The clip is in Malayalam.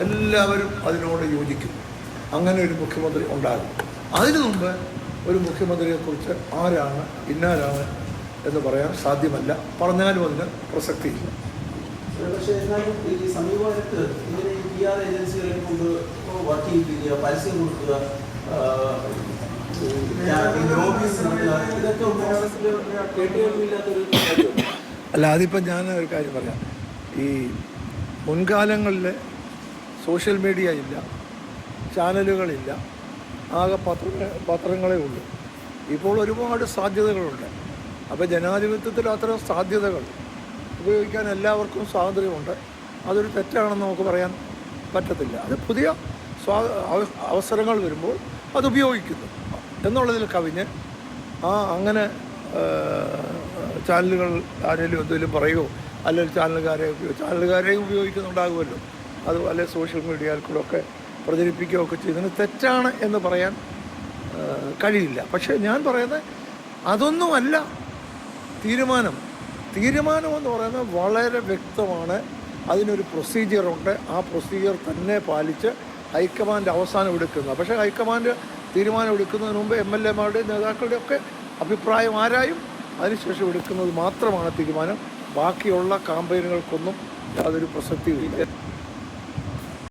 എല്ലാവരും അതിനോട് യോജിക്കും. അങ്ങനെ ഒരു മുഖ്യമന്ത്രി ഉണ്ടാകും. അതിനു മുമ്പ് ഒരു മുഖ്യമന്ത്രിയെക്കുറിച്ച് ആരാണ് ഇന്നാരാണ് എന്ന് പറയാൻ സാധ്യമല്ല. പറഞ്ഞാലും അതിന് പ്രസക്തിയില്ല. പക്ഷേ എന്നാലും ഈ സമീപകാലത്ത് ഇങ്ങനെ ഈ PR ഏജൻസികളെ കൊണ്ട് വർക്ക് ചെയ്യിപ്പിക്കുക, പരസ്യം കൊടുക്കുക, അല്ല, അതിപ്പോൾ ഞാൻ ഒരു കാര്യം പറയാം. ഈ മുൻകാലങ്ങളിൽ സോഷ്യൽ മീഡിയ ഇല്ല, ചാനലുകളില്ല, ആകെ പത്രങ്ങളേ ഉള്ളൂ. ഇപ്പോൾ ഒരുപാട് സാധ്യതകളുണ്ട്. അപ്പോൾ ജനാധിപത്യത്തിൽ അത്തരം സാധ്യതകൾ ഉപയോഗിക്കാൻ എല്ലാവർക്കും സ്വാതന്ത്ര്യമുണ്ട്. അതൊരു തെറ്റാണെന്ന് നമുക്ക് പറയാൻ പറ്റത്തില്ല. അത് പുതിയ അവസരങ്ങൾ വരുമ്പോൾ അത് ഉപയോഗിക്കുന്നു എന്നുള്ളതിൽ കവിഞ്ഞ് അങ്ങനെ ചാനലുകൾ ആരെങ്കിലും എന്തെങ്കിലും പറയുകയോ അല്ലെങ്കിൽ ചാനലുകാരെയും ഉപയോഗിക്കുന്നുണ്ടാകുമല്ലോ. അത് അല്ലെങ്കിൽ സോഷ്യൽ മീഡിയയിൽ കൂടെ ഒക്കെ പ്രചരിപ്പിക്കുകയൊക്കെ ചെയ്യുന്നതിന് തെറ്റാണ് എന്ന് പറയാൻ കഴിയില്ല. പക്ഷേ ഞാൻ പറയുന്നത് അതൊന്നുമല്ല തീരുമാനമെന്ന് പറയുന്നത് വളരെ വ്യക്തമാണ്. അതിനൊരു പ്രൊസീജിയറുണ്ട്. ആ പ്രൊസീജിയർ തന്നെ പാലിച്ച് ഹൈക്കമാൻഡ് അവസാനം എടുക്കുന്നത്. പക്ഷേ ഹൈക്കമാൻഡ് തീരുമാനം എടുക്കുന്നതിന് മുമ്പ് MLA-മാരുടെയും നേതാക്കളുടെയും ഒക്കെ അഭിപ്രായം ആരായും അതിനുശേഷം എടുക്കുന്നത് മാത്രമാണ് തീരുമാനം. ബാക്കിയുള്ള കാമ്പയിനുകൾക്കൊന്നും യാതൊരു പ്രസക്തിയുമില്ല.